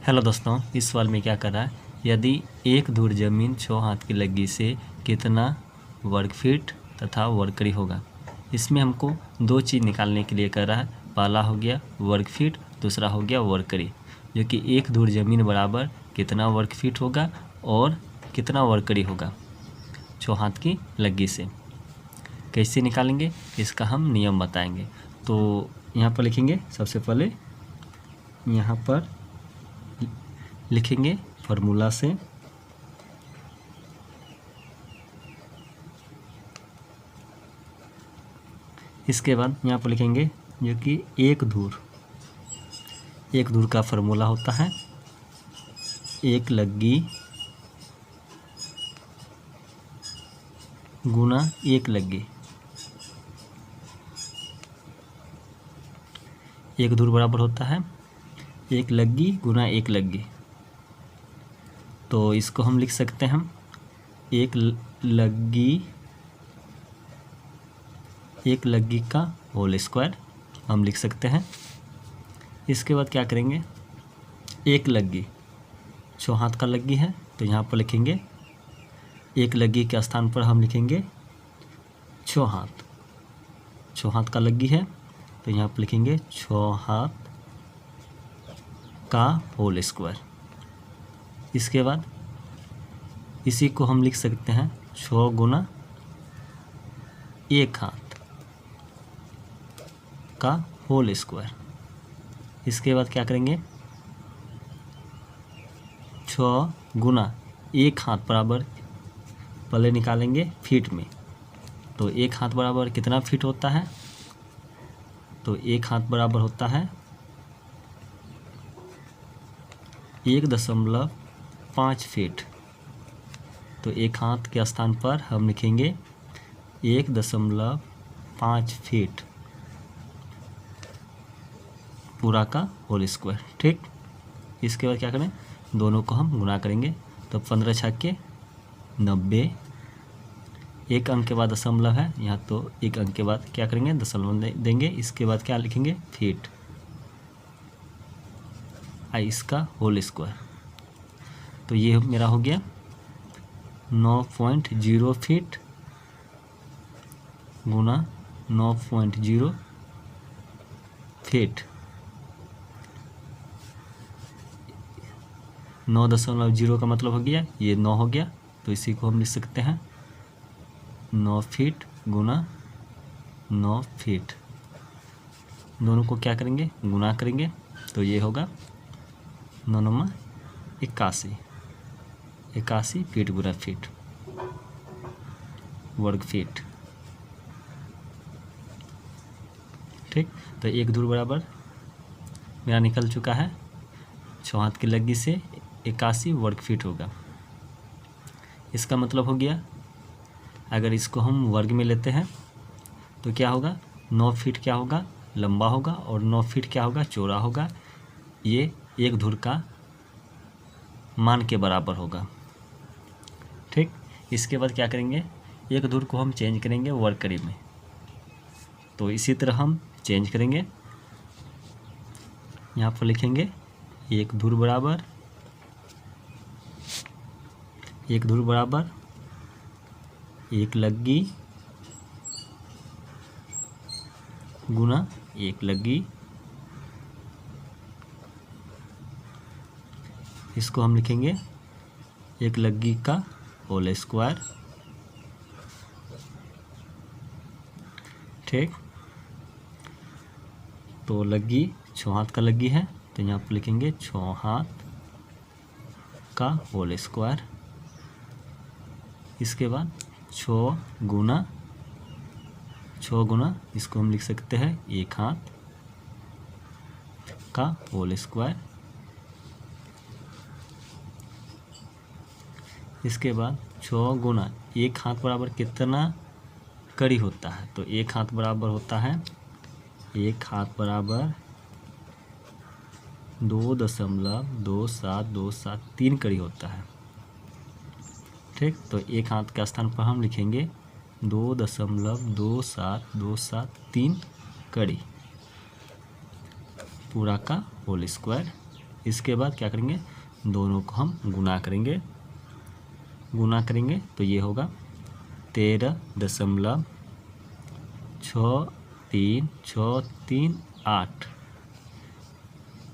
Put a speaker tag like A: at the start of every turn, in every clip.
A: Hello दोस्तों, इस सवाल में क्या कर रहा है, यदि एक धूर जमीन 6 हाथ की लग्गी से कितना वर्ग फीट तथा वर्ग कड़ी होगा। इसमें हमको दो चीज़ निकालने के लिए कर रहा है। पहला हो गया वर्ग फीट, दूसरा हो गया वर्ग कड़ी, जो कि एक धूर जमीन बराबर कितना वर्ग फीट होगा और कितना वर्ग कड़ी होगा 6 हाथ की लग्गी से। कैसे निकालेंगे इसका हम नियम बताएंगे। तो यहाँ पर लिखेंगे, सबसे पहले यहाँ पर लिखेंगे फार्मूला से इसके बाद यहाँ पर लिखेंगे जो कि एक धूर का फार्मूला होता है एक लग्गी गुना एक लग्गी। एक धूर बराबर होता है एक लग्गी गुना एक लग्गी। तो इसको हम लिख सकते हैं एक लग्गी का होल स्क्वायर हम लिख सकते हैं। इसके बाद क्या करेंगे, एक लग्गी 6 हाथ का लग्गी है तो यहाँ पर लिखेंगे एक लग्गी के स्थान पर हम लिखेंगे 6 हाथ का लग्गी है तो यहाँ पर लिखेंगे 6 हाथ का होल स्क्वायर। इसके बाद इसी को हम लिख सकते हैं 6 गुना एक हाथ का होल स्क्वायर। इसके बाद क्या करेंगे 6 गुना एक हाथ बराबर, पहले निकालेंगे फीट में। तो एक हाथ बराबर कितना फीट होता है, तो एक हाथ बराबर होता है 1.5 फीट। तो एक हाथ के स्थान पर हम लिखेंगे 1.5 फीट पूरा का होल स्क्वायर। ठीक, इसके बाद क्या करें, दोनों को हम गुना करेंगे तो 15 छक्के 90। एक अंक के बाद दशमलव है यहाँ, तो एक अंक के बाद क्या करेंगे दशमलव देंगे। इसके बाद क्या लिखेंगे फीट, इसका होल स्क्वायर। तो ये मेरा हो गया 9.0 फीट गुना 9.0 फीट। 9.0 का मतलब हो गया ये 9 हो गया, तो इसी को हम लिख सकते हैं 9 फीट गुना 9 फीट। दोनों को क्या करेंगे गुना करेंगे तो ये होगा 9 81 फीट गुना फीट वर्ग फीट। ठीक, तो एक धूर बराबर मेरा निकल चुका है 6 हाथ की लग्गी से 81 वर्ग फीट होगा। इसका मतलब हो गया, अगर इसको हम वर्ग में लेते हैं तो क्या होगा 9 फीट क्या होगा लंबा होगा और 9 फीट क्या होगा चौड़ा होगा। ये एक धूर का मान के बराबर होगा। ठीक, इसके बाद क्या करेंगे, एक धूर को हम चेंज करेंगे वर्ग कड़ी में। तो इसी तरह हम चेंज करेंगे, यहाँ पर लिखेंगे एक धूर बराबर एक लग्गी गुना एक लग्गी। इसको हम लिखेंगे एक लग्गी का होल स्क्वायर। ठीक, तो लग्गी 6 हाथ का लग्गी है तो यहाँ पर लिखेंगे 6 हाथ का होल स्क्वायर। इसके बाद 6 गुना इसको हम लिख सकते हैं 1 हाथ का होल स्क्वायर। इसके बाद 6 गुना 1 हाथ बराबर कितना कड़ी होता है, तो 1 हाथ बराबर होता है 1 हाथ बराबर 2.27273 कड़ी होता है। ठीक, तो 1 हाथ के स्थान पर हम लिखेंगे 2.27273 कड़ी पूरा का होल स्क्वायर। इसके बाद क्या करेंगे, दोनों को हम गुना करेंगे तो ये होगा 13.63638।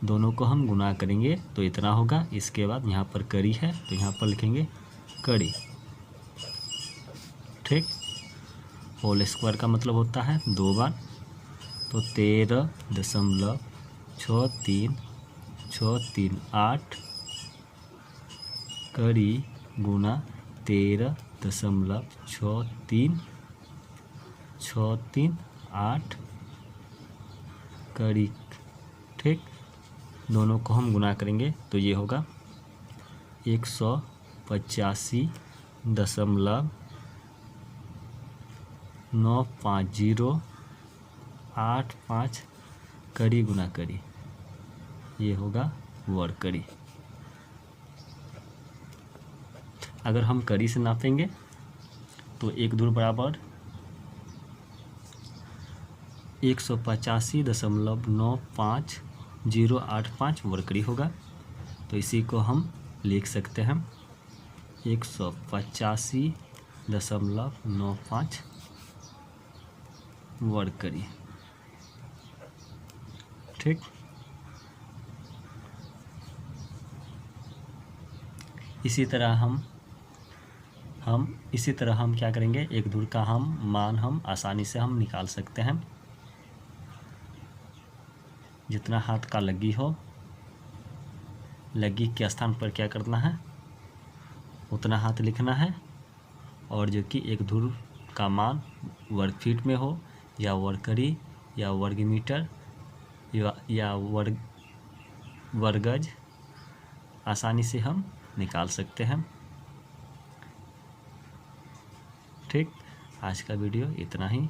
A: दोनों को हम गुना करेंगे तो इतना होगा। इसके बाद यहाँ पर कड़ी है तो यहाँ पर लिखेंगे कड़ी। ठीक, होल स्क्वायर का मतलब होता है 2 बार, तो 13.63638 कड़ी गुना 13.63638 कड़ी। ठीक, दोनों को हम गुना करेंगे तो ये होगा 185.95085 कड़ी गुना कड़ी, ये होगा वर्ग कड़ी। अगर हम कड़ी से नापेंगे तो एक धूर बराबर 185.95085 वर्ग कड़ी होगा। तो इसी को हम लिख सकते हैं 185.95 वर्ग कड़ी। ठीक, इसी तरह हम क्या करेंगे, एक धूर का मान हम आसानी से हम निकाल सकते हैं। जितना हाथ का लग्गी हो, लग्गी के स्थान पर क्या करना है, उतना हाथ लिखना है। और जो कि एक धूर का मान वर्ग फीट में हो या वर्ग कड़ी या वर्ग मीटर या वर्गज आसानी से हम निकाल सकते हैं। ठीक, आज का वीडियो इतना ही।